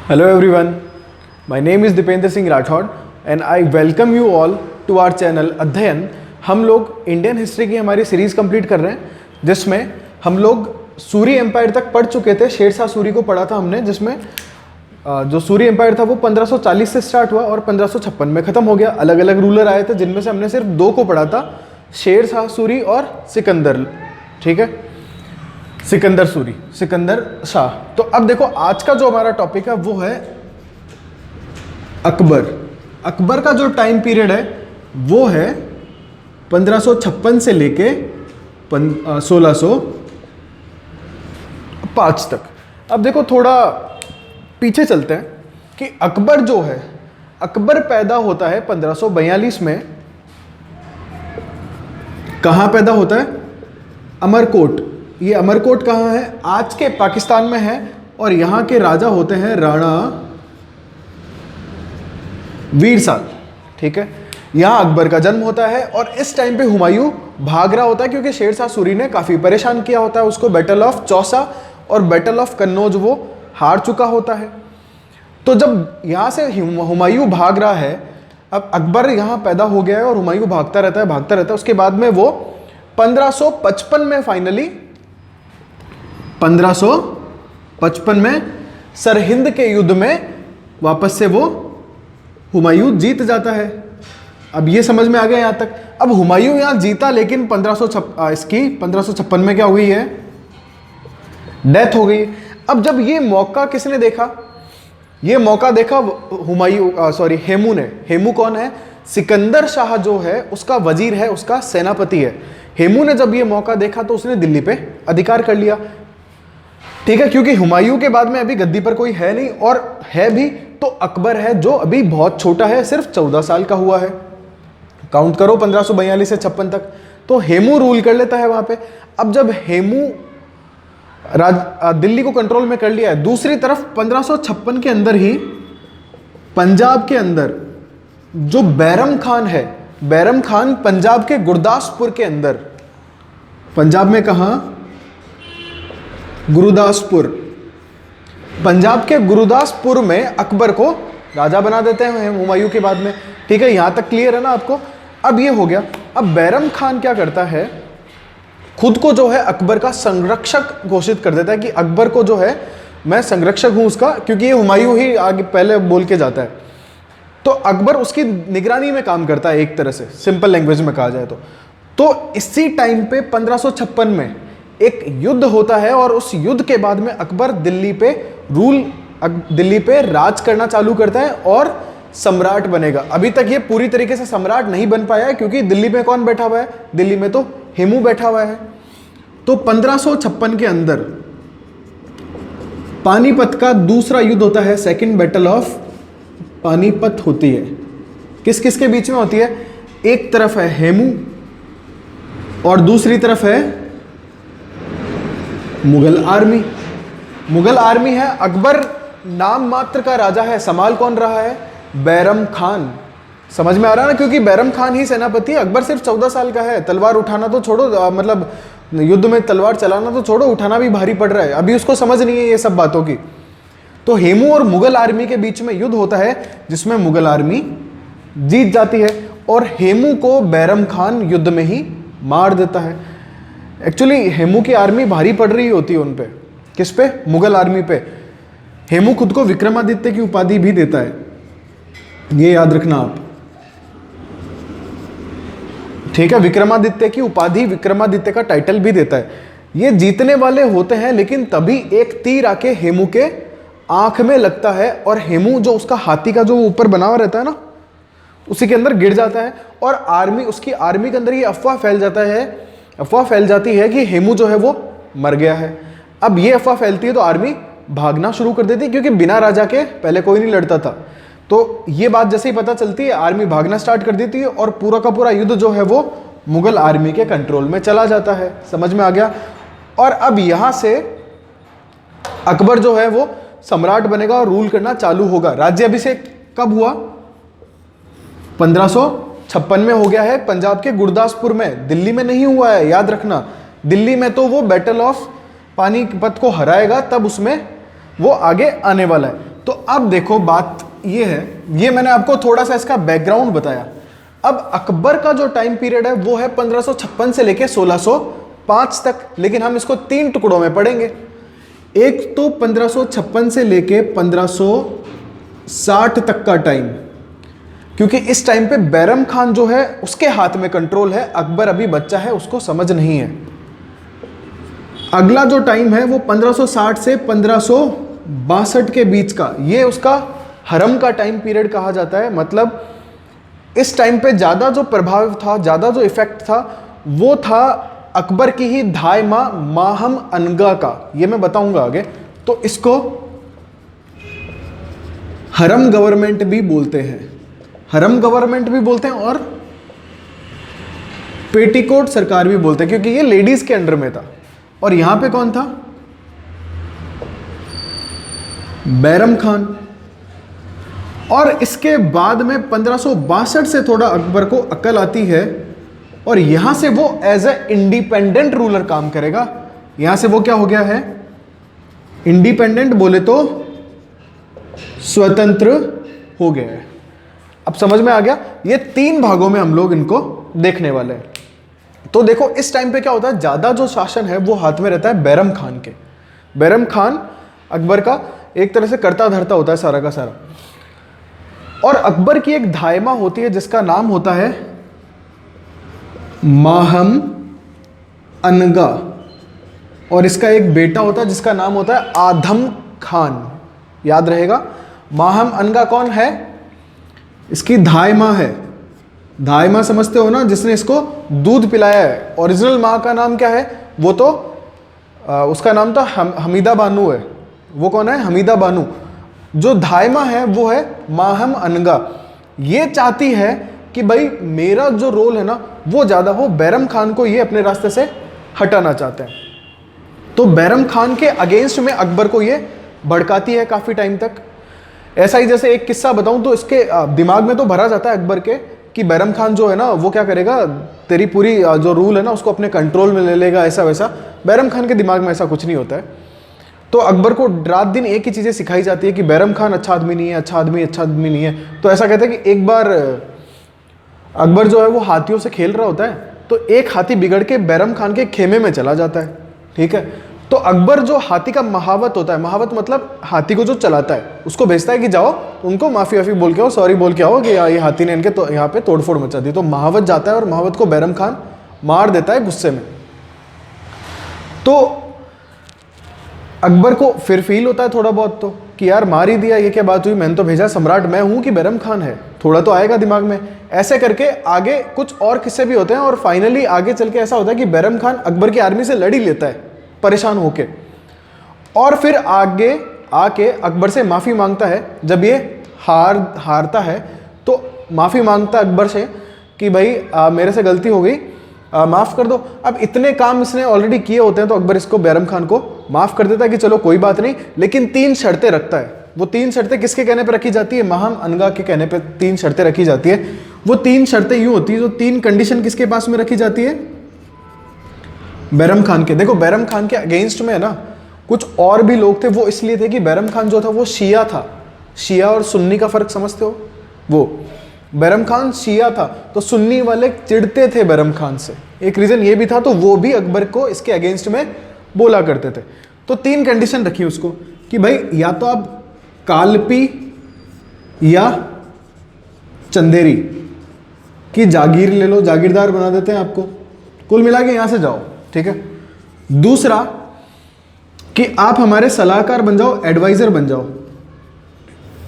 Hello everyone, my name is Dipendra Singh Rathod and I welcome you all to our channel अध्ययन। हम लोग Indian history की हमारी series complete कर रहे हैं जिसमें हम लोग सूरी एम्पायर तक पढ़ चुके थे। शेरशाह सूरी को पढ़ा था हमने, जिसमें जो सूरी एम्पायर था वो 1540 से स्टार्ट हुआ और 1556 में ख़त्म हो गया। अलग अलग रूलर आए थे जिनमें से हमने सिर्फ दो को पढ़ा था, शेरशाह सूरी और सिकंदर। ठीक है, सिकंदर सूरी, सिकंदर शाह। तो अब देखो आज का जो हमारा टॉपिक है वो है अकबर। अकबर का जो टाइम पीरियड है वो है 1556 से लेके 1605 तक। अब देखो थोड़ा पीछे चलते हैं कि अकबर जो है, अकबर पैदा होता है 1542 में। कहाँ पैदा होता है? अमरकोट। ये अमरकोट कहाँ है? आज के पाकिस्तान में है। और यहाँ के राजा होते हैं राणा वीरसाल। ठीक है, यहाँ अकबर का जन्म होता है और इस टाइम पे हुमायूं भाग रहा होता है क्योंकि शेरशाह सूरी ने काफ़ी परेशान किया होता है उसको। बैटल ऑफ चौसा और बैटल ऑफ कन्नौज वो हार चुका होता है। तो जब यहाँ से हुमायूं भाग रहा है, अब अकबर यहाँ पैदा हो गया है और हुमायूं भागता रहता है, भागता रहता है। उसके बाद में वो 1555 में फाइनली 1555 में सरहिंद के युद्ध में वापस से वो हुमायूं जीत जाता है। अब ये समझ में आ गया यहाँ तक। अब हुमायूं यहाँ जीता, लेकिन 1556 में क्या हुई है? डेथ हो गई। अब जब ये मौका किसने देखा? ये मौका देखा हेमू ने। हेमू कौन है? सिकंदर शाह जो है उसका वजीर है, उसका सेनापति है। हेमू ने जब ये मौका देखा तो उसने दिल्ली पे अधिकार कर लिया। ठीक है, क्योंकि हुमायूं के बाद में अभी गद्दी पर कोई है नहीं, और है भी तो अकबर है जो अभी बहुत छोटा है, सिर्फ 14 साल का हुआ है। काउंट करो 1542 से 56 तक। तो हेमू रूल कर लेता है वहां पे। अब जब हेमू दिल्ली को कंट्रोल में कर लिया है, दूसरी तरफ 1556 के अंदर ही पंजाब के अंदर जो बैरम खान है, बैरम खान पंजाब के गुरदासपुर के अंदर, पंजाब में कहां? गुरुदासपुर। पंजाब के गुरुदासपुर में अकबर को राजा बना देते हैं हुमायूं के बाद में। ठीक है, यहां तक क्लियर है ना आपको? अब ये हो गया। अब बैरम खान क्या करता है, खुद को जो है अकबर का संरक्षक घोषित कर देता है कि अकबर को जो है मैं संरक्षक हूं उसका, क्योंकि ये हुमायूं ही आगे पहले बोल के जाता है। तो अकबर उसकी निगरानी में काम करता है एक तरह से, सिंपल लैंग्वेज में कहा जाए तो इसी टाइम पे 1556 में एक युद्ध होता है और उस युद्ध के बाद में अकबर दिल्ली पे राज करना चालू करता है और सम्राट बनेगा। अभी तक ये पूरी तरीके से सम्राट नहीं बन पाया है क्योंकि दिल्ली में कौन बैठा हुआ है? दिल्ली में तो हेमू बैठा हुआ है। तो 1556 के अंदर पानीपत का दूसरा युद्ध होता है, सेकंड बैटल ऑफ पानीपत होती है। किस किस के बीच में होती है? एक तरफ है हेमू और दूसरी तरफ है मुगल आर्मी। मुगल आर्मी है, अकबर नाम मात्र का राजा है, संभाल कौन रहा है? बैरम खान। समझ में आ रहा है ना? क्योंकि बैरम खान ही सेनापति है। अकबर सिर्फ 14 साल का है। तलवार उठाना तो छोड़ो, मतलब युद्ध में तलवार चलाना तो छोड़ो, उठाना भी भारी पड़ रहा है। अभी उसको समझ नहीं है ये सब बातों की। तो हेमू और मुगल आर्मी के बीच में युद्ध होता है जिसमें मुगल आर्मी जीत जाती है और हेमू को बैरम खान युद्ध में ही मार देता है। एक्चुअली हेमू की आर्मी भारी पड़ रही होती है उन पे। किस पे? मुगल आर्मी पे। हेमू खुद को विक्रमादित्य की उपाधि भी देता है, ये याद रखना आप। ठीक है, विक्रमादित्य की उपाधि, विक्रमादित्य का टाइटल भी देता है। ये जीतने वाले होते हैं, लेकिन तभी एक तीर आके हेमू के आंख में लगता है और हेमू जो उसका हाथी का जो ऊपर बना हुआ रहता है ना, उसी के अंदर गिर जाता है और उसकी आर्मी के अंदर ये अफवाह फैल जाती है कि हेमू जो है वो मर गया है। अब ये अफवाह फैलती है तो आर्मी भागना शुरू कर देती है, क्योंकि बिना राजा के पहले कोई नहीं लड़ता था। तो ये बात जैसे ही पता चलती है, आर्मी भागना स्टार्ट कर देती है और पूरा का पूरा युद्ध जो है वो मुगल आर्मी के कंट्रोल में चला जाता है। समझ में आ गया? और अब यहां से अकबर जो है वो सम्राट बनेगा और रूल करना चालू होगा। राज्याभिषेक कब हुआ? 1556 में हो गया है, पंजाब के गुरदासपुर में, दिल्ली में नहीं हुआ है, याद रखना। दिल्ली में तो वो बैटल ऑफ पानीपत को हराएगा, तब उसमें वो आगे आने वाला है। तो अब देखो बात ये है, ये मैंने आपको थोड़ा सा इसका बैकग्राउंड बताया। अब अकबर का जो टाइम पीरियड है वो है 1556 से लेके 1605 तक, लेकिन हम इसको 3 टुकड़ों में पढ़ेंगे। एक तो 1556 से लेके 1560 तक का टाइम, क्योंकि इस टाइम पे बैरम खान जो है उसके हाथ में कंट्रोल है, अकबर अभी बच्चा है, उसको समझ नहीं है। अगला जो टाइम है वो 1560 से 1562 के बीच का, ये उसका हरम का टाइम पीरियड कहा जाता है। मतलब इस टाइम पे ज़्यादा जो प्रभाव था, ज़्यादा जो इफेक्ट था, वो था अकबर की ही धाय माँ माहम अनगा का। ये मैं बताऊंगा आगे। तो इसको हरम गवर्नमेंट भी बोलते हैं, हरम गवर्नमेंट भी बोलते हैं और पेटीकोट सरकार भी बोलते हैं, क्योंकि ये लेडीज के अंडर में था। और यहां पे कौन था? बैरम खान। और इसके बाद में 1562 से थोड़ा अकबर को अकल आती है और यहां से वो एज ए इंडिपेंडेंट रूलर काम करेगा। यहां से वो क्या हो गया है? इंडिपेंडेंट बोले तो स्वतंत्र हो गया है। अब समझ में आ गया? ये 3 भागों में हम लोग इनको देखने वाले हैं। तो देखो इस टाइम पे क्या होता है, ज्यादा जो शासन है वो हाथ में रहता है बैरम खान के। बैरम खान अकबर का एक तरह से करता धरता होता है सारा का सारा। और अकबर की एक धायमा होती है जिसका नाम होता है माहम अनगा, और इसका एक बेटा होता है जिसका नाम होता है आधम खान। याद रहेगा, माहम अनगा कौन है? इसकी धायमा है। धायमा समझते हो ना, जिसने इसको दूध पिलाया है। ओरिजिनल माँ का नाम क्या है? वो तो उसका नाम तो हमीदा बानू है। वो कौन है? हमीदा बानू। जो धायमा है वो है माहम अनगा। ये चाहती है कि भाई मेरा जो रोल है ना वो ज़्यादा हो। बैरम खान को ये अपने रास्ते से हटाना चाहते हैं। तो बैरम खान के अगेंस्ट में अकबर को ये भड़काती है काफ़ी टाइम तक। ऐसा ही जैसे एक किस्सा बताऊं तो इसके दिमाग में तो भरा जाता है अकबर के कि बैरम खान जो है ना वो क्या करेगा, तेरी पूरी जो रूल है ना उसको अपने कंट्रोल में ले लेगा, ऐसा वैसा। बैरम खान के दिमाग में ऐसा कुछ नहीं होता है। तो अकबर को रात दिन एक ही चीज़ें सिखाई जाती है कि बैरम खान अच्छा आदमी नहीं है, अच्छा आदमी नहीं है। तो ऐसा कहते हैं कि एक बार अकबर जो है वो हाथियों से खेल रहा होता है, तो एक हाथी बिगड़ के बैरम खान के खेमे में चला जाता है। ठीक है, तो अकबर जो हाथी का महावत होता है, महावत मतलब हाथी को जो चलाता है, उसको भेजता है कि जाओ उनको माफ़ी वाफ़ी बोल के आओ, सॉरी बोल के आओ कि ये हाथी ने इनके तो यहाँ पे तोड़फोड़ मचा दी। तो महावत जाता है और महावत को बैरम खान मार देता है गुस्से में। तो अकबर को फिर फील होता है थोड़ा बहुत तो कि यार मार ही दिया, ये क्या बात हुई, मैंने तो भेजा, सम्राट मैं हूं कि बैरम खान है, थोड़ा तो आएगा दिमाग में। ऐसे करके आगे कुछ और किस्से भी होते हैं और फाइनली आगे चल के ऐसा होता है कि बैरम खान अकबर की आर्मी से लड़ ही लेता है परेशान होके, और फिर आगे आके अकबर से माफ़ी मांगता है। जब ये हारता है तो माफ़ी मांगता है अकबर से कि भाई मेरे से गलती हो गई, माफ़ कर दो। अब इतने काम इसने ऑलरेडी किए होते हैं तो अकबर इसको बैरम खान को माफ़ कर देता है कि चलो कोई बात नहीं, लेकिन 3 शर्तें रखता है। वो 3 शर्तें किसके कहने पर रखी जाती है? माहम अनगा के कहने पर 3 शर्तें रखी जाती है। वो 3 शर्तें यूँ होती है, जो 3 कंडीशन किसके पास में रखी जाती है? बैरम खान के। देखो बैरम खान के अगेंस्ट में है ना कुछ और भी लोग थे, वो इसलिए थे कि बैरम खान जो था वो शिया था। शिया और सुन्नी का फ़र्क समझते हो? वो बैरम खान शिया था तो सुन्नी वाले चिढ़ते थे बैरम खान से, एक रीज़न ये भी था। तो वो भी अकबर को इसके अगेंस्ट में बोला करते थे। तो 3 कंडीशन रखी उसको कि भाई या तो आप कालपी या चंदेरी की जागीर ले लो, जागीरदार बना देते हैं आपको, कुल मिला के यहाँ से जाओ। ठीक है। दूसरा कि आप हमारे सलाहकार बन जाओ, एडवाइजर बन जाओ,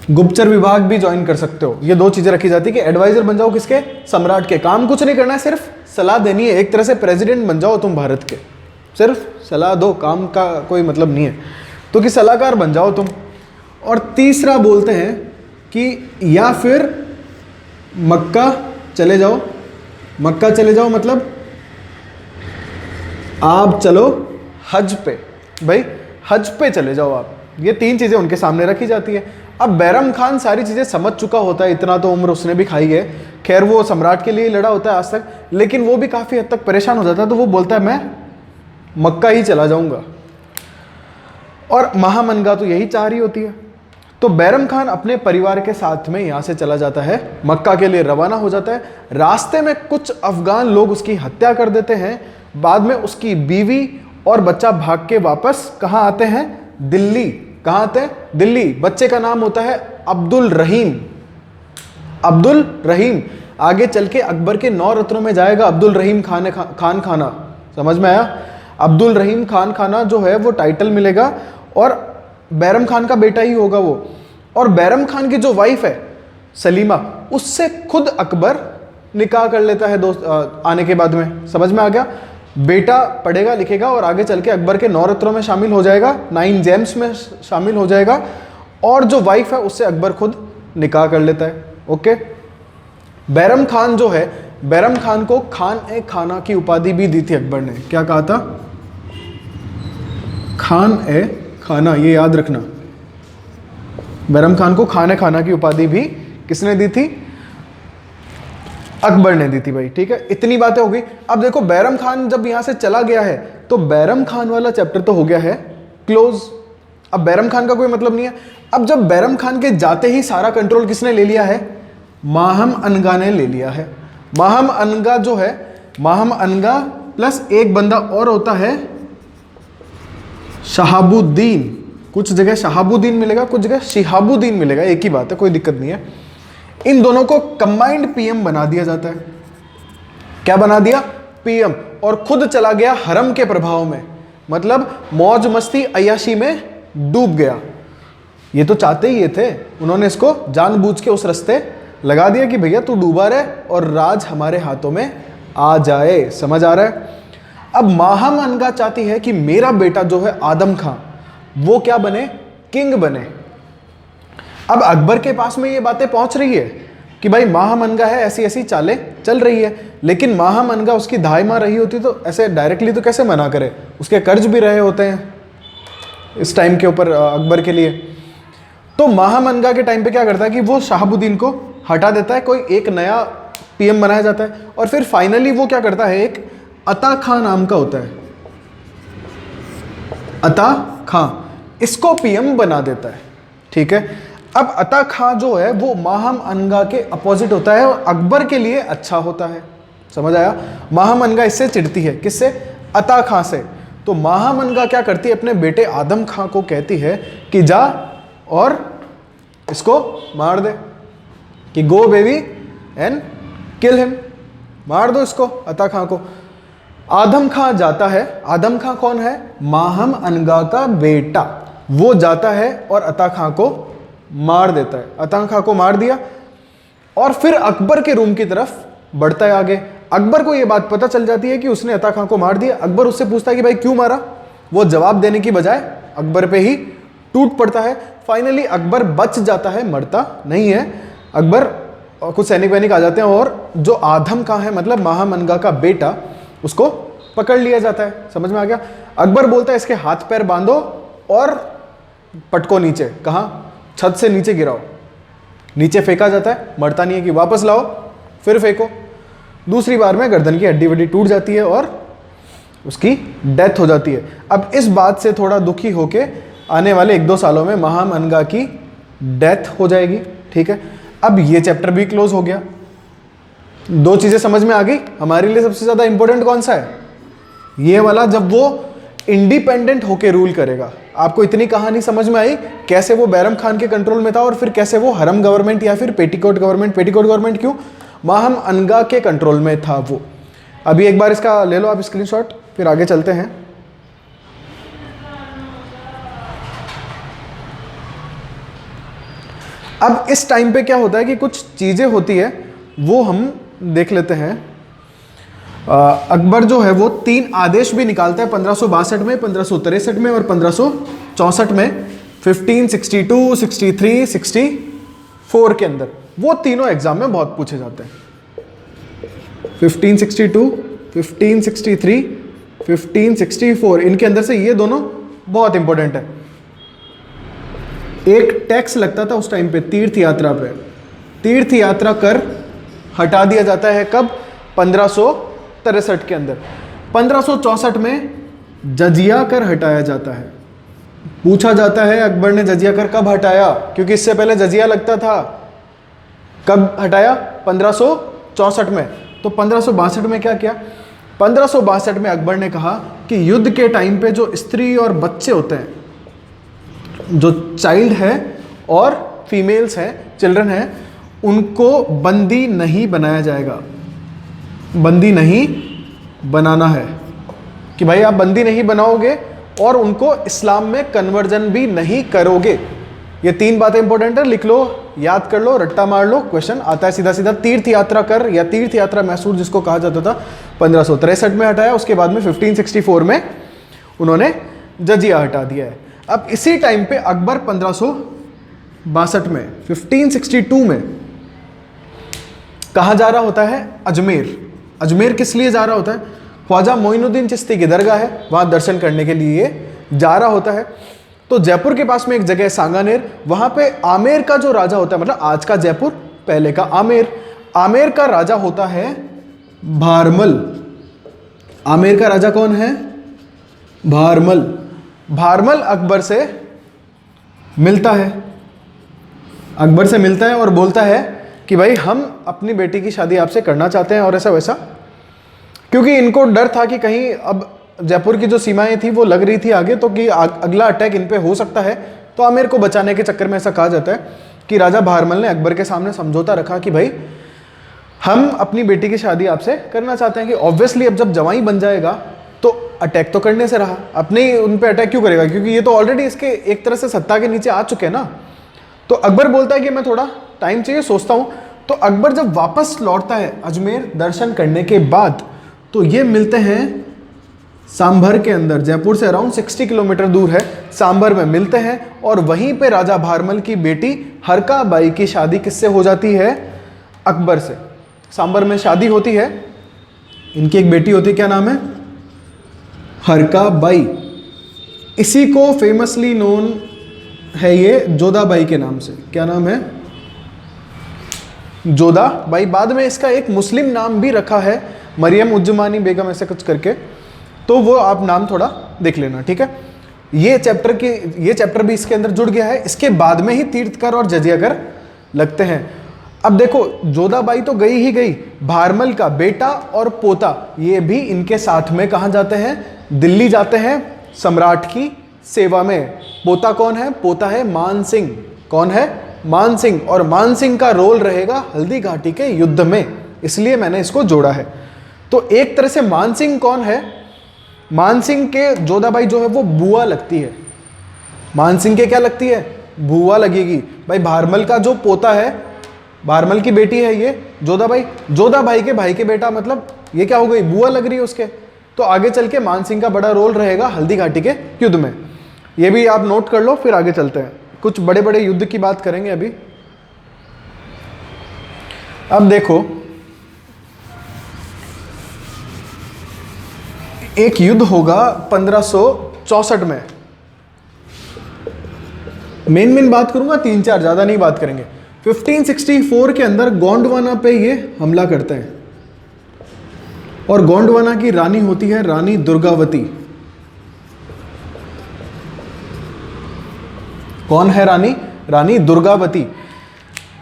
गुप्तचर विभाग भी ज्वाइन कर सकते हो। ये 2 चीजें रखी जाती है कि एडवाइजर बन जाओ किसके? सम्राट के। काम कुछ नहीं करना है, सिर्फ सलाह देनी है। एक तरह से प्रेसिडेंट बन जाओ तुम भारत के, सिर्फ सलाह दो, काम का कोई मतलब नहीं है। तो कि सलाहकार बन जाओ तुम। और तीसरा बोलते हैं कि या फिर मक्का चले जाओ। मक्का चले जाओ मतलब आप चलो हज पे, भाई हज पे चले जाओ आप। ये 3 चीज़ें उनके सामने रखी जाती है। अब बैरम खान सारी चीज़ें समझ चुका होता है, इतना तो उम्र उसने भी खाई है। खैर वो सम्राट के लिए लड़ा होता है आज तक, लेकिन वो भी काफ़ी हद तक परेशान हो जाता है। तो वो बोलता है मैं मक्का ही चला जाऊंगा। और महामनगा तो यही चाह रही होती है। तो तो बैरम खान अपने परिवार के साथ में यहाँ से चला जाता है, मक्का के लिए रवाना हो जाता है। रास्ते में कुछ अफगान लोग उसकी हत्या कर देते हैं। बाद में उसकी बीवी और बच्चा भाग के वापस कहाँ आते हैं? दिल्ली। कहाँ आते हैं? दिल्ली। बच्चे का नाम होता है अब्दुल रहीम। अब्दुल रहीम आगे चल के अकबर के 9 रत्नों में जाएगा। अब्दुल रहीम खान खाना, समझ में आया? अब्दुल रहीम खान खाना जो है वो टाइटल मिलेगा और बैरम खान का बेटा ही होगा वो। और बैरम खान की जो वाइफ है सलीमा, उससे खुद अकबर निकाह कर लेता है दोस्त आने के बाद में। समझ में आ गया? बेटा पढ़ेगा लिखेगा और आगे चल के अकबर के 9 रत्नों में शामिल हो जाएगा, 9 जेम्स में शामिल हो जाएगा। और जो वाइफ है उससे अकबर खुद निकाह कर लेता है। ओके। बैरम खान जो है, बैरम खान को खान ए खाना की उपाधि भी दी थी अकबर ने। क्या कहा था? खान ए खाना, ये याद रखना। बैरम खान को खान ए खाना की उपाधि भी किसने दी थी? अकबर ने दी थी भाई। ठीक है, इतनी बातें हो गई। अब देखो बैरम खान जब यहां से चला गया है तो बैरम खान वाला चैप्टर तो हो गया है क्लोज। अब बैरम खान का कोई मतलब नहीं है। अब जब बैरम खान के जाते ही सारा कंट्रोल किसने ले लिया है? माहम अनगा ने ले लिया है। माहम अनगा जो है, माहम अनगा प्लस एक बंदा और होता है शहाबुद्दीन। कुछ जगह शहाबुद्दीन मिलेगा, कुछ जगह शिहाबुद्दीन मिलेगा, एक ही बात है, कोई दिक्कत नहीं है। इन दोनों को कंबाइंड पीएम बना दिया जाता है। क्या बना दिया? पीएम। और खुद चला गया हरम के प्रभाव में, मतलब मौज मस्ती अय्याशी में डूब गया। ये तो चाहते ही ये थे, उन्होंने इसको जानबूझ के उस रास्ते लगा दिया कि भैया तू डूबा रहे और राज हमारे हाथों में आ जाए। समझ आ रहा है? अब माहम अनगा चाहती है कि मेरा बेटा जो है आदम खां वो क्या बने? किंग बने। अब अकबर के पास में ये बातें पहुंच रही है कि भाई माहम अनगा है, ऐसी ऐसी चालें चल रही है। लेकिन माहम अनगा उसकी दाहिमा रही होती तो ऐसे डायरेक्टली तो कैसे मना करे? उसके कर्ज भी रहे होते हैं इस टाइम के ऊपर अकबर के लिए। तो माहम अनगा के टाइम पे क्या करता है कि वो शहाबुद्दीन को हटा देता है, कोई एक नया पीएम बनाया जाता है। और फिर फाइनली वो क्या करता है, एक अता खां नाम का होता है, अता खां, इसको पीएम बना देता है। ठीक है। अब अता खां जो है वो माहम अनगा के अपोजिट होता है और अकबर के लिए अच्छा होता है। समझ आया? माहम अनगा इससे चिढ़ती है, किससे? अता खां से। तो माहम अनगा क्या करती है, अपने बेटे आदम खां को कहती है कि जा और इसको मार दे, कि गो बेबी एंड किल हिम, मार दो इसको, अता खां को। आदम खां जाता है। आदम खां कौन है? माहम अनगा का बेटा। वो जाता है और अता खां को मार देता है। अता खां को मार दिया और फिर अकबर के रूम की तरफ बढ़ता है आगे। अकबर को यह बात पता चल जाती है कि उसने अता खां को मार दिया। अकबर उससे पूछता है कि भाई क्यों मारा? वो जवाब देने की बजाय अकबर पे ही टूट पड़ता है। फाइनली अकबर बच जाता है, मरता नहीं है। अकबर कुछ सैनिक वैनिक आ जाते हैं और जो आदम खां है मतलब माहम अनगा का बेटा, उसको पकड़ लिया जाता है। समझ में आ गया? अकबर बोलता है इसके हाथ पैर बांधो और पटको नीचे। कहाँ? छत से नीचे गिराओ। नीचे फेंका जाता है, मरता नहीं है, कि वापस लाओ फिर फेंको। दूसरी बार में गर्दन की हड्डी वड्डी टूट जाती है और उसकी डेथ हो जाती है। अब इस बात से थोड़ा दुखी होके आने वाले 1-2 सालों में माहम अनगा की डेथ हो जाएगी। ठीक है। अब ये चैप्टर भी क्लोज हो गया। 2 चीजें समझ में आ गई। हमारे लिए सबसे ज्यादा इंपॉर्टेंट कौन सा है? ये वाला, जब वो इंडिपेंडेंट होके रूल करेगा। आपको इतनी कहानी समझ में आई कैसे वो बैरम खान के कंट्रोल में था और फिर कैसे वो हरम गवर्नमेंट या फिर पेटीकोट गवर्नमेंट, पेटीकोट गवर्नमेंट क्यों? माहम अनगा के कंट्रोल में था वो। अभी एक बार इसका ले लो आप स्क्रीनशॉट, फिर आगे चलते हैं। अब इस टाइम पे क्या होता है कि कुछ चीजें होती है वो हम देख लेते हैं। अकबर जो है वो 3 आदेश भी निकालता है 1562 में, 1563 में और 1564 में, 1562, 63, 64 के अंदर। वो तीनों एग्जाम में बहुत पूछे जाते हैं। 1562, 1563, 1564, इनके अंदर से ये दोनों बहुत इंपॉर्टेंट है। एक टैक्स लगता था उस टाइम पे तीर्थ यात्रा पे। तीर्थ यात्रा कर हटा दिया जाता है कब? 1563 के अंदर। 1564 में जजिया कर हटाया जाता है। पूछा जाता है अकबर ने जजिया कर कब हटाया, क्योंकि इससे पहले जजिया लगता था। कब हटाया? 1564 में। तो 1562 में क्या किया? 1562 में अकबर ने कहा कि युद्ध के टाइम पे जो स्त्री और बच्चे होते हैं, जो चाइल्ड है और फीमेल्स हैं, चिल्ड्रन हैं, उनको बंदी नहीं बनाया जाएगा। बंदी नहीं बनाना है कि भाई आप बंदी नहीं बनाओगे और उनको इस्लाम में कन्वर्जन भी नहीं करोगे। ये 3 बातें इंपॉर्टेंट है, लिख लो, याद कर लो, रट्टा मार लो, क्वेश्चन आता है सीधा सीधा। तीर्थ यात्रा कर या तीर्थ यात्रा मैसूर जिसको कहा जाता था, 1563 में हटाया। उसके बाद में 1564 में उन्होंने जजिया हटा दिया है। अब इसी टाइम पे अकबर 1562 में 1562 में कहाँ जा रहा होता है? अजमेर। अजमेर किस लिए जा रहा होता है? ख्वाजा मोइनुद्दीन चिश्ती की दरगाह है, वहाँ दर्शन करने के लिए जा रहा होता है। तो जयपुर के पास में एक जगह है सांगानेर, वहाँ पे आमेर का जो राजा होता है, मतलब आज का जयपुर, पहले का आमेर, आमेर का राजा होता है भारमल। आमेर का राजा कौन है? भारमल। भारमल अकबर से मिलता है, अकबर से मिलता है और बोलता है कि भाई हम अपनी बेटी की शादी आपसे करना चाहते हैं और ऐसा वैसा, क्योंकि इनको डर था कि कहीं अब जयपुर की जो सीमाएं थी वो लग रही थी आगे, तो कि अगला अटैक इन पे हो सकता है। तो आमेर को बचाने के चक्कर में ऐसा कहा जाता है कि राजा भारमल ने अकबर के सामने समझौता रखा कि भाई हम अपनी बेटी की शादी आपसे करना चाहते हैं। कि ऑब्वियसली अब जब जवाई बन जाएगा तो अटैक तो करने से रहा, अपने ही उन पे अटैक क्यों करेगा, क्योंकि ये तो ऑलरेडी इसके एक तरह से सत्ता के नीचे आ चुके हैं ना। तो अकबर बोलता है कि मैं थोड़ा टाइम चाहिए, सोचता हूँ। तो अकबर जब वापस लौटता है अजमेर दर्शन करने के बाद, तो ये मिलते हैं सांभर के अंदर, जयपुर से अराउंड 60 किलोमीटर दूर है, सांभर में मिलते हैं। और वहीं पे राजा भारमल की बेटी हरका बाई की शादी किससे हो जाती है? अकबर से। सांभर में शादी होती है, इनकी एक बेटी होती है, क्या नाम है? हरका बाई। इसी को फेमसली नोन है ये जोधाबाई के नाम से। क्या नाम है? जोधाबाई। बाद में इसका एक मुस्लिम नाम भी रखा है, मरियम उज्जमानी बेगम, ऐसे कुछ करके, तो वो आप नाम थोड़ा देख लेना, ठीक है। ये चैप्टर भी इसके अंदर जुड़ गया है। इसके बाद में ही तीर्थकर और जजियाकर लगते हैं। अब देखो, जोधाबाई तो गई ही गई, भारमल का बेटा और पोता ये भी इनके साथ में कहाँ जाते हैं? दिल्ली जाते हैं सम्राट की सेवा में। पोता कौन है? पोता है मान सिंह। कौन है? मान सिंह। और मान सिंह का रोल रहेगा हल्दी घाटी के युद्ध में, इसलिए मैंने इसको जोड़ा है। तो एक तरह से मान सिंह कौन है? मान सिंह के जोधाबाई जो है वो बुआ लगती है। मान सिंह के क्या लगती है? बुआ लगेगी। भाई भारमल का जो पोता है, भारमल की बेटी है ये जोधाबाई, जोधाबाई के भाई के बेटा, मतलब ये क्या हो गई? बुआ लग रही है उसके। तो आगे चल के मान सिंह का बड़ा रोल रहेगा हल्दी घाटी के युद्ध में। ये भी आप नोट कर लो, फिर आगे चलते हैं। कुछ बड़े बड़े युद्ध की बात करेंगे अभी। अब देखो, एक युद्ध होगा 1564 में। मेन बात करूंगा, 3-4, ज्यादा नहीं बात करेंगे। 1564 के अंदर गोंडवाना पे ये हमला करते हैं और गोंडवाना की रानी होती है रानी दुर्गावती। कौन है रानी? रानी दुर्गावती।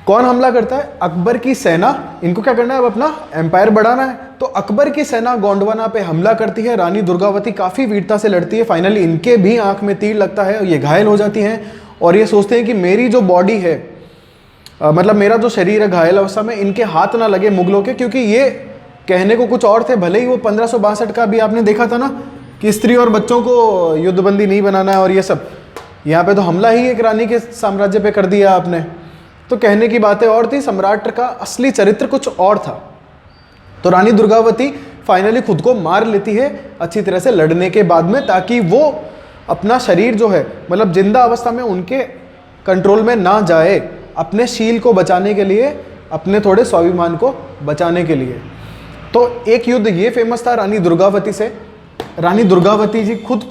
कौन हमला करता है? अकबर की सेना। इनको क्या करना है? अब अपना एम्पायर बढ़ाना है। तो अकबर की सेना गोंडवाना पे हमला करती है। रानी दुर्गावती काफी वीरता से लड़ती है। फाइनली इनके भी आंख में तीर लगता है और ये घायल हो जाती हैं और ये सोचते हैं कि मेरी जो बॉडी है, मतलब मेरा जो शरीर है घायल अवस्था में, इनके हाथ ना लगे मुगलों के, क्योंकि ये कहने को कुछ और थे। भले ही वो 1562 का भी आपने देखा था ना कि स्त्री और बच्चों को युद्धबंदी नहीं बनाना है और ये सब, यहाँ पे तो हमला ही एक रानी के साम्राज्य पे कर दिया आपने। तो कहने की बातें और थी, सम्राट का असली चरित्र कुछ और था। तो रानी दुर्गावती फाइनली खुद को मार लेती है अच्छी तरह से लड़ने के बाद में, ताकि वो अपना शरीर जो है, मतलब जिंदा अवस्था में उनके कंट्रोल में ना जाए, अपने शील को बचाने के लिए, अपने थोड़े स्वाभिमान को बचाने के लिए। तो एक युद्ध ये फेमस था रानी दुर्गावती से। रानी दुर्गावती जी खुद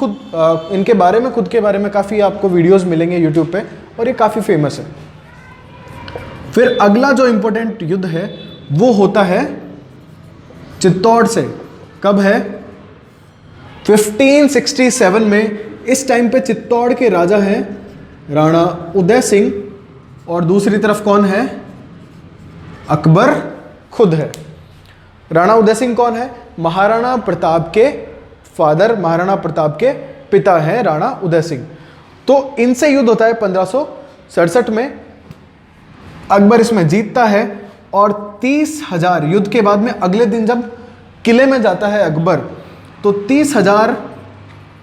इनके बारे में, खुद के बारे में काफ़ी आपको वीडियोस मिलेंगे यूट्यूब पे, और ये काफ़ी फेमस है। फिर अगला जो इंपॉर्टेंट युद्ध है वो होता है चित्तौड़ से। कब है? 1567 में इस टाइम पे चित्तौड़ के राजा हैं राणा उदय सिंह, और दूसरी तरफ कौन है? अकबर खुद है। राणा उदय सिंह कौन है? महाराणा प्रताप के फादर, महाराणा प्रताप के पिता हैं राणा उदय सिंह। तो इनसे युद्ध होता है 1567 में। अकबर इसमें जीतता है और 30,000 युद्ध के बाद में अगले दिन जब किले में जाता है अकबर, तो 30,000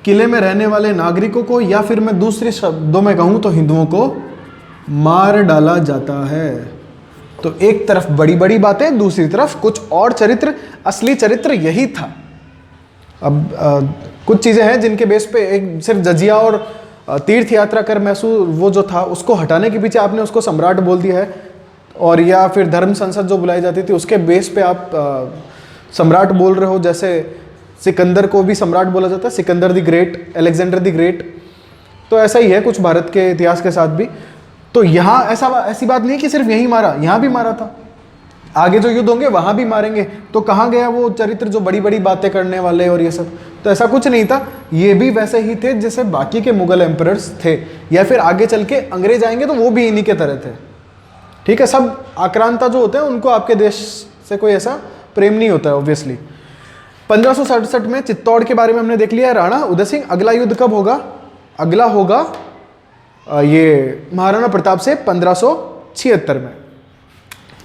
किले में रहने वाले नागरिकों को, या फिर मैं दूसरे शब्दों में कहूं तो हिंदुओं को मार डाला जाता है। तो एक तरफ बड़ी बड़ी बातें, दूसरी तरफ कुछ और चरित्र, असली चरित्र यही था। अब कुछ चीज़ें हैं जिनके बेस पे एक सिर्फ जजिया और तीर्थ यात्रा कर मैसूर वो जो था उसको हटाने के पीछे आपने उसको सम्राट बोल दिया है, और या फिर धर्म संसद जो बुलाई जाती थी उसके बेस पे आप सम्राट बोल रहे हो। जैसे सिकंदर को भी सम्राट बोला जाता है, Sikandar the great, Alexander the great. तो ऐसा ही है कुछ भारत के इतिहास के साथ भी। तो यहाँ ऐसी बात नहीं कि सिर्फ यहीं मारा, यहाँ भी मारा था, आगे जो युद्ध होंगे वहाँ भी मारेंगे। तो कहाँ गया वो चरित्र जो बड़ी बड़ी बातें करने वाले और ये सब? तो ऐसा कुछ नहीं था, ये भी वैसे ही थे जैसे बाकी के मुगल एम्परर्स थे, या फिर आगे चल के अंग्रेज आएंगे तो वो भी इन्हीं के तरह थे। ठीक है, सब आक्रांता जो होते हैं उनको आपके देश से कोई ऐसा प्रेम नहीं होता है ऑब्वियसली। 1567 में चित्तौड़ के बारे में हमने देख लिया, राणा उदय सिंह। अगला युद्ध कब होगा? अगला होगा ये महाराणा प्रताप से 1576 में।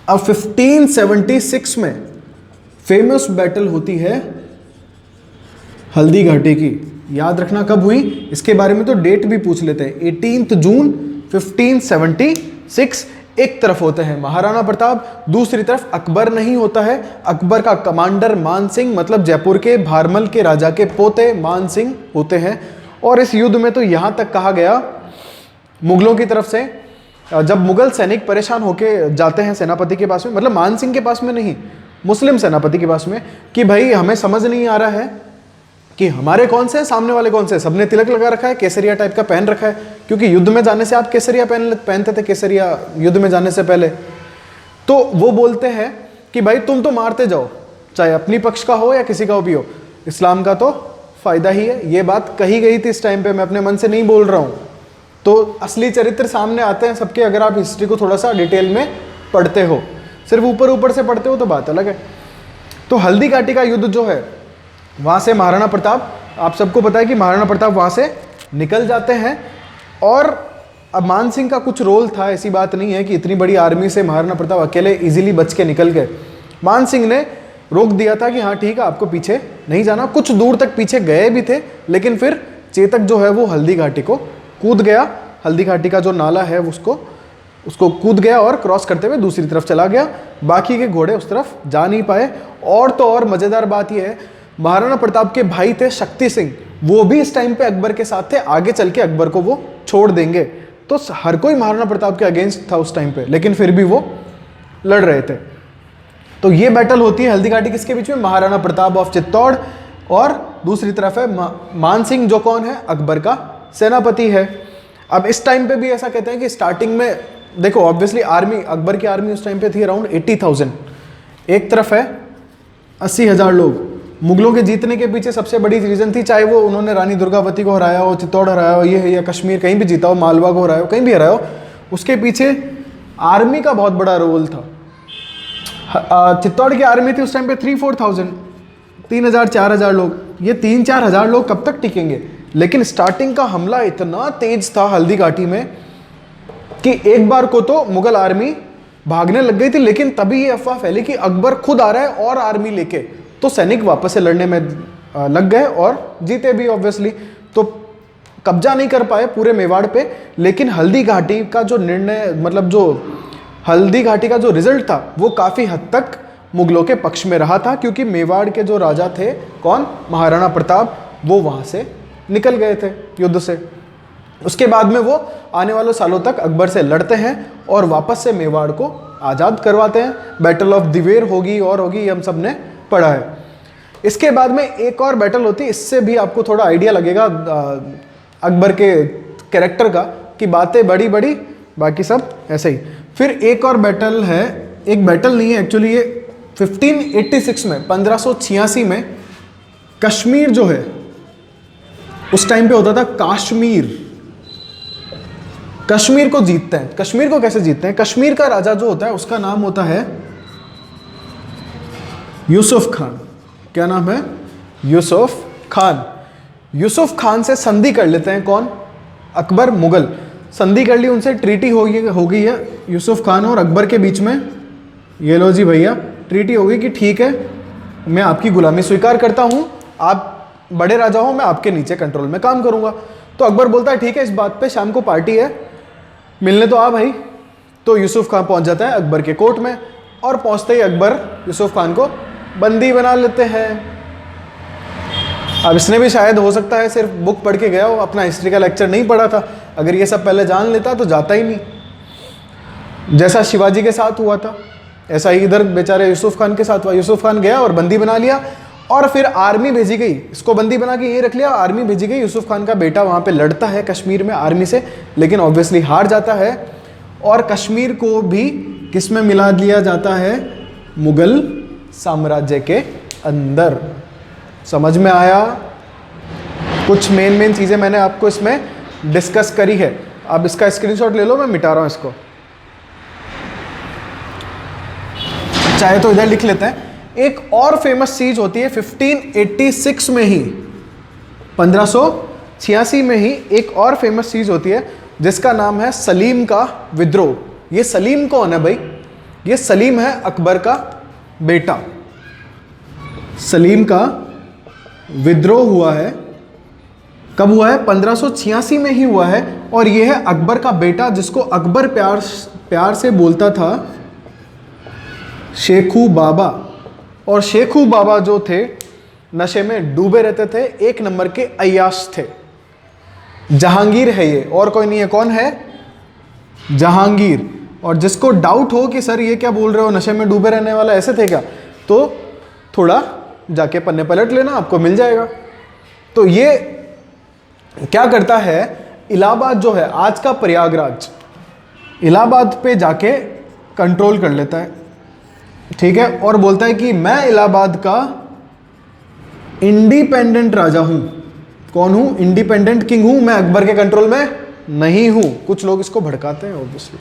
अब 1576 में फेमस बैटल होती है हल्दी घाटी की। याद रखना कब हुई, इसके बारे में तो डेट भी पूछ लेते हैं। 18 जून 1576। एक तरफ होते हैं महाराणा प्रताप, दूसरी तरफ अकबर नहीं होता है। अकबर का कमांडर मान सिंह, मतलब जयपुर के भारमल के राजा के पोते मान सिंह होते हैं। और इस युद्ध में तो यहां तक कहा गया मुगलों की तरफ से, जब मुगल सैनिक परेशान होके जाते हैं सेनापति के पास में, मतलब मान सिंह के पास में नहीं, मुस्लिम सेनापति के पास में, कि भाई हमें समझ नहीं आ रहा है कि हमारे कौन से, सामने वाले कौन से। सबने तिलक लगा रखा है, केसरिया टाइप का पहन रखा है, क्योंकि युद्ध में जाने से आप केसरिया पहनते थे, केसरिया युद्ध में जाने से पहले। तो वो बोलते हैं कि भाई तुम तो मारते जाओ, चाहे अपनी पक्ष का हो या किसी का भी हो, इस्लाम का तो फायदा ही है। ये बात कही गई थी इस टाइम पे, मैं अपने मन से नहीं बोल रहा हूँ। तो असली चरित्र सामने आते हैं सबके, अगर आप हिस्ट्री को थोड़ा सा डिटेल में पढ़ते हो, सिर्फ ऊपर ऊपर से पढ़ते हो तो बात अलग है। तो हल्दी घाटी का युद्ध जो है, वहाँ से महाराणा प्रताप, आप सबको पता है कि महाराणा प्रताप वहाँ से निकल जाते हैं। और अब मान सिंह का कुछ रोल था, ऐसी बात नहीं है कि इतनी बड़ी आर्मी से महाराणा प्रताप अकेले इजीली बच के निकल गए। मान सिंह ने रोक दिया था कि हाँ ठीक है, आपको पीछे नहीं जाना। कुछ दूर तक पीछे गए भी थे, लेकिन फिर चेतक जो है वो हल्दी घाटी को कूद गया। हल्दी घाटी का जो नाला है उसको कूद गया और क्रॉस करते हुए दूसरी तरफ चला गया। बाकी के घोड़े उस तरफ जा नहीं पाए। और तो और मज़ेदार बात यह है, महाराणा प्रताप के भाई थे शक्ति सिंह, वो भी इस टाइम पे अकबर के साथ थे। आगे चल के अकबर को वो छोड़ देंगे। तो हर कोई महाराणा प्रताप के अगेंस्ट था उस टाइम पे, लेकिन फिर भी वो लड़ रहे थे। तो ये बैटल होती है हल्दी घाटी किसके बीच में? महाराणा प्रताप ऑफ चित्तौड़, और दूसरी तरफ है मान सिंह, जो कौन है? अकबर का सेनापति है। अब इस टाइम पे भी ऐसा कहते हैं कि स्टार्टिंग में देखो, ऑब्वियसली आर्मी, अकबर की आर्मी उस टाइम पे थी अराउंड 80,000। एक तरफ है 80,000 लोग। मुगलों के जीतने के पीछे सबसे बड़ी रीजन थी, चाहे वो उन्होंने रानी दुर्गावती को हराया हो, चित्तौड़ हराया हो, ये है, या कश्मीर कहीं भी जीता हो, मालवा को हराया हो, कहीं भी हराया हो, उसके पीछे आर्मी का बहुत बड़ा रोल था। चित्तौड़ की आर्मी थी उस टाइम पे 3-4,000, 3,000-4,000 लोग। ये 3-4,000 लोग कब तक टिकेंगे? लेकिन स्टार्टिंग का हमला इतना तेज था हल्दी घाटी में कि एक बार को तो मुगल आर्मी भागने लग गई थी, लेकिन तभी ये अफवाह फैली कि अकबर खुद आ रहा है और आर्मी लेके। तो सैनिक वापस से लड़ने में लग गए और जीते भी ऑब्वियसली। तो कब्जा नहीं कर पाए पूरे मेवाड़ पे, लेकिन हल्दी घाटी का जो निर्णय, मतलब जो हल्दी घाटी का जो रिजल्ट था, वो काफ़ी हद तक मुगलों के पक्ष में रहा था, क्योंकि मेवाड़ के जो राजा थे, कौन? महाराणा प्रताप, वो वहाँ से निकल गए थे युद्ध से। उसके बाद में वो आने वाले सालों तक अकबर से लड़ते हैं और वापस से मेवाड़ को आज़ाद करवाते हैं। बैटल ऑफ दिवेर होगी और होगी, ये हम सब ने पढ़ा है। इसके बाद में एक और बैटल होती है, इससे भी आपको थोड़ा आइडिया लगेगा अकबर के कैरेक्टर का, कि बातें बड़ी बड़ी, बाकी सब ऐसे ही। फिर एक और बैटल है, एक बैटल नहीं है एक्चुअली, ये 1586 में, 1586 में कश्मीर जो है उस टाइम पे होता था कश्मीर। कश्मीर को जीतते हैं। कश्मीर को कैसे जीतते हैं? कश्मीर का राजा जो होता है उसका नाम होता है यूसुफ खान। क्या नाम है? यूसुफ खान। यूसुफ खान से संधि कर लेते हैं कौन? अकबर, मुगल। संधि कर ली उनसे, ट्रीटी हो गई है यूसुफ खान और अकबर के बीच में। ये लो जी भैया, ट्रीटी हो गई कि ठीक है मैं आपकी गुलामी स्वीकार करता हूँ, आप बड़े राजा हो, मैं आपके नीचे कंट्रोल में काम करूँगा। तो अकबर बोलता है ठीक है, इस बात पे शाम को पार्टी है, मिलने तो आ भाई। तो यूसुफ खान पहुँच जाता है अकबर के कोर्ट में और पहुँचते ही अकबर यूसुफ खान को बंदी बना लेते हैं। अब इसने भी शायद हो सकता है सिर्फ बुक पढ़ के गया हो, अपना हिस्ट्री का लेक्चर नहीं पढ़ा था। अगर ये सब पहले जान लेता तो जाता ही नहीं। जैसा शिवाजी के साथ हुआ था ऐसा ही इधर बेचारे यूसुफ खान के साथ हुआ। यूसुफ खान गया और बंदी बना लिया और फिर आर्मी भेजी गई, इसको बंदी बना के ये रख लिया। आर्मी भेजी गई, यूसुफ खान का बेटा वहाँ पे लड़ता है कश्मीर में आर्मी से, लेकिन ऑब्वियसली हार जाता है और कश्मीर को भी किस में मिला दिया जाता है? मुगल साम्राज्य के अंदर। समझ में आया? कुछ मेन चीज़ें मैंने आपको इसमें डिस्कस करी है। अब इसका स्क्रीनशॉट ले लो, मैं मिटा रहा हूँ इसको, चाहे तो इधर लिख लेते हैं। एक और फेमस चीज होती है 1586 में ही, 1586 में ही एक और फेमस चीज होती है जिसका नाम है सलीम का विद्रोह। ये सलीम कौन है भाई? ये सलीम है अकबर का बेटा। सलीम का विद्रोह हुआ है, कब हुआ है? 1586 में ही हुआ है। और ये है अकबर का बेटा जिसको अकबर प्यार से बोलता था शेखू बाबा। और शेखू बाबा जो थे नशे में डूबे रहते थे, एक नंबर के अय्याश थे। जहांगीर है ये, और कोई नहीं है। कौन है? जहांगीर। और जिसको डाउट हो कि सर ये क्या बोल रहे हो, नशे में डूबे रहने वाला ऐसे थे क्या, तो थोड़ा जाके पन्ने पलट लेना, आपको मिल जाएगा। तो ये क्या करता है, इलाहाबाद जो है आज का प्रयागराज, इलाहाबाद पे जाके कंट्रोल कर लेता है, ठीक है। और बोलता है कि मैं इलाहाबाद का इंडिपेंडेंट राजा हूं। कौन हूं? इंडिपेंडेंट किंग हूं, मैं अकबर के कंट्रोल में नहीं हूं। कुछ लोग इसको भड़काते हैं ऑब्वियसली।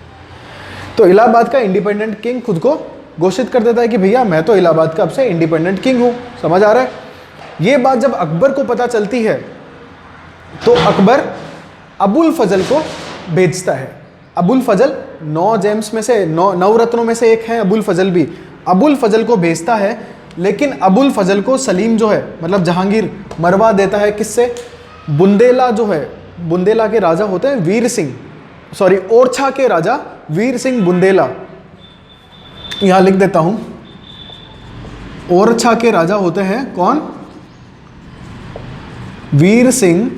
तो इलाहाबाद का इंडिपेंडेंट किंग खुद को घोषित कर देता है कि भैया मैं तो इलाहाबाद का अब से इंडिपेंडेंट किंग हूं। समझ आ रहा है? ये बात जब अकबर को पता चलती है तो अकबर अबुल फजल को भेजता है। अबुल फजल 9 जेम्स में से 9 रत्नों में से एक है अबुल फजल भी। अबुल फजल को भेजता है, लेकिन अबुल फजल को सलीम जो है मतलब जहांगीर मरवा देता है। किससे? बुंदेला जो है, बुंदेला के राजा होते हैं वीर सिंह, सॉरी ओरछा के राजा वीर सिंह बुंदेला। यहां लिख देता हूं, ओरछा के राजा होते हैं कौन? वीर सिंह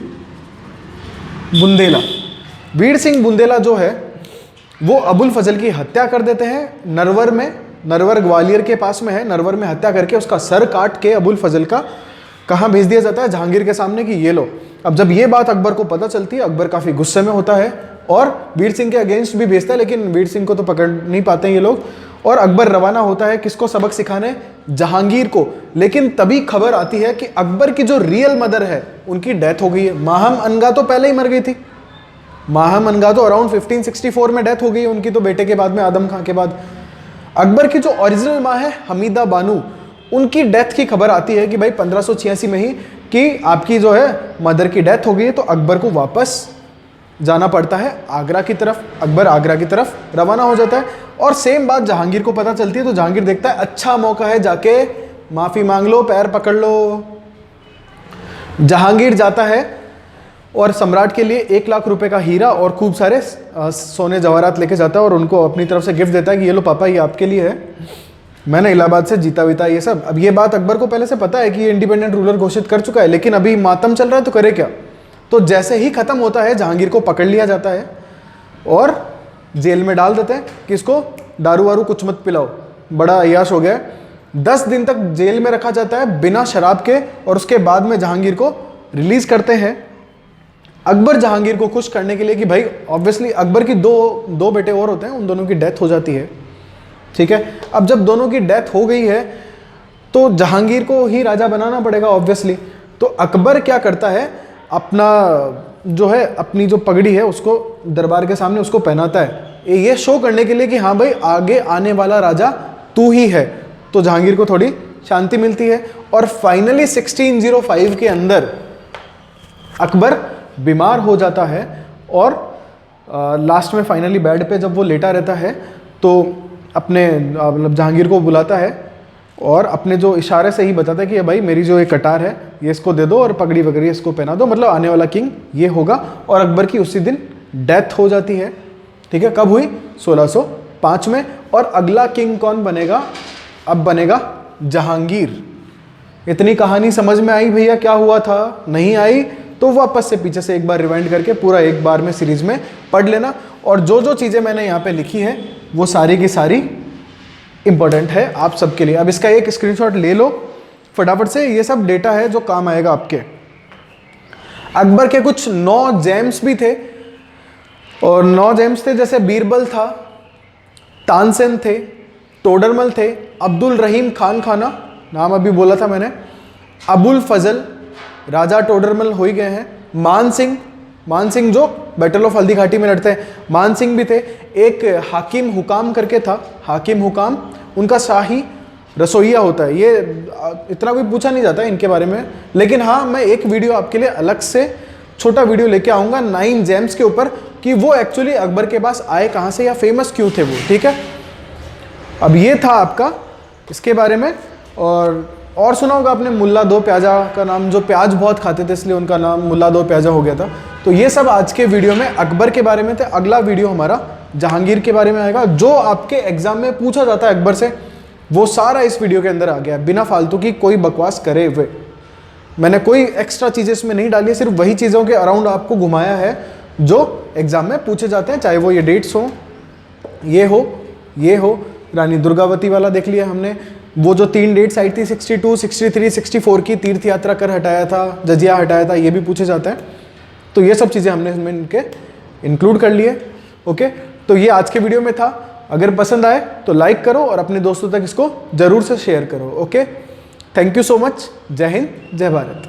बुंदेला। वीर सिंह बुंदेला जो है वो अबुल फजल की हत्या कर देते हैं नरवर में। नरवर ग्वालियर के पास में है। नरवर में हत्या करके उसका सर काट के अबुल फजल का कहाँ भेज दिया जाता है? जहांगीर के सामने कि ये लो। अब जब ये बात अकबर को पता चलती है, अकबर काफ़ी गुस्से में होता है और वीर सिंह के अगेंस्ट भी भेजता है, लेकिन वीर सिंह को तो पकड़ नहीं पाते ये लोग। और अकबर रवाना होता है किसको सबक सिखाने? जहांगीर को। लेकिन तभी खबर आती है कि अकबर की जो रियल मदर है उनकी डेथ हो गई है। माहम अनगा तो पहले ही मर गई थी। माहम अनगा तो अराउंड 1564 में डेथ हो गई है उनकी, तो बेटे के बाद में आदम खां के बाद। अकबर की जो ओरिजिनल माँ है हमीदा बानू, उनकी डेथ की खबर आती है कि भाई 1586 में ही कि आपकी जो है मदर की डेथ हो गई है। तो अकबर को वापस जाना पड़ता है आगरा की तरफ। अकबर आगरा की तरफ रवाना हो जाता है और सेम बात जहांगीर को पता चलती है। तो जहांगीर देखता है अच्छा मौका है, जाके माफ़ी मांग लो, पैर पकड़ लो। जहांगीर जाता है और सम्राट के लिए 1 लाख रुपए का हीरा और खूब सारे सोने जवाहरात लेके जाता है और उनको अपनी तरफ से गिफ्ट देता है कि ये लो पापा, ये आपके लिए है, मैंने इलाहाबाद से जीता वीता ये सब। अब ये बात अकबर को पहले से पता है कि ये इंडिपेंडेंट रूलर घोषित कर चुका है, लेकिन अभी मातम चल रहा है तो करे क्या। तो जैसे ही खत्म होता है जहांगीर को पकड़ लिया जाता है और जेल में डाल देते हैं कि इसको दारू वारू कुछ मत पिलाओ, बड़ा अय्याश हो गया। 10 दिन तक जेल में रखा जाता है बिना शराब के और उसके बाद में जहांगीर को रिलीज करते हैं। अकबर जहांगीर को खुश करने के लिए कि भाई ऑब्वियसली अकबर की दो बेटे और होते हैं, उन दोनों की डेथ हो जाती है, ठीक है। अब जब दोनों की डेथ हो गई है तो जहांगीर को ही राजा बनाना पड़ेगा ऑब्वियसली। तो अकबर क्या करता है, अपना जो है अपनी जो पगड़ी है उसको दरबार के सामने उसको पहनाता है, ये शो करने के लिए कि हाँ भाई आगे आने वाला राजा तू ही है। तो जहांगीर को थोड़ी शांति मिलती है। और फाइनली 1605 के अंदर अकबर बीमार हो जाता है और लास्ट में फाइनली बेड पे जब वो लेटा रहता है तो अपने मतलब जहांगीर को बुलाता है और अपने जो इशारे से ही बताता है कि भाई मेरी जो ये कटार है ये इसको दे दो और पगड़ी वगड़ी इसको पहना दो, मतलब आने वाला किंग ये होगा। और अकबर की उसी दिन डेथ हो जाती है। ठीक है, कब हुई? 1605 में। और अगला किंग कौन बनेगा? अब बनेगा जहांगीर। इतनी कहानी समझ में आई भैया क्या हुआ था? नहीं आई तो वापस से पीछे से एक बार रिवाइंड करके पूरा एक बार में सीरीज में पढ़ लेना। और जो जो चीज़ें मैंने यहाँ पे लिखी है वो सारी की सारी इंपॉर्टेंट है आप सबके लिए। अब इसका एक स्क्रीनशॉट ले लो फटाफट से, ये सब डेटा है जो काम आएगा आपके। अकबर के कुछ 9 जेम्स भी थे, और 9 जेम्स थे जैसे बीरबल था, तानसेन थे, टोडरमल थे, अब्दुल रहीम खान खाना नाम अभी बोला था मैंने, अबुल फजल, राजा टोडरमल हो ही गए हैं, मान सिंह जो बैटल ऑफ हल्दी घाटी में लड़ते हैं, मान सिंह भी थे। एक हाकिम हुकाम करके था, हाकिम हुकाम, उनका शाही रसोइया होता है। ये इतना कोई पूछा नहीं जाता है इनके बारे में, लेकिन हाँ मैं एक वीडियो आपके लिए अलग से छोटा वीडियो लेके आऊँगा 9 जेम्स के ऊपर कि वो एक्चुअली अकबर के पास आए कहाँ से या फेमस क्यों थे वो। ठीक है, अब ये था आपका इसके बारे में। और सुना होगा आपने मुल्ला दो प्याजा का नाम, जो प्याज बहुत खाते थे इसलिए उनका नाम मुल्ला दो प्याजा हो गया था। तो ये सब आज के वीडियो में अकबर के बारे में थे। अगला वीडियो हमारा जहांगीर के बारे में आएगा। जो आपके एग्जाम में पूछा जाता है अकबर से वो सारा इस वीडियो के अंदर आ गया, बिना फालतू की कोई बकवास करे हुए। मैंने कोई एक्स्ट्रा चीज़ें इसमें नहीं डाली है, सिर्फ वही चीज़ों के अराउंड आपको घुमाया है जो एग्जाम में पूछे जाते हैं, चाहे वो ये डेट्स हो, ये हो। रानी दुर्गावती वाला देख लिया हमने, वो जो 3 डेट्स आई थी 62, 63, 64 की, तीर्थ यात्रा कर हटाया था, जजिया हटाया था, ये भी पूछे जाते हैं। तो ये सब चीज़ें हमने इसमें इनके इंक्लूड कर लिए। ओके, तो ये आज के वीडियो में था। अगर पसंद आए तो लाइक करो और अपने दोस्तों तक इसको ज़रूर से शेयर करो। Okay, thank you so much. जय हिंद, जय भारत।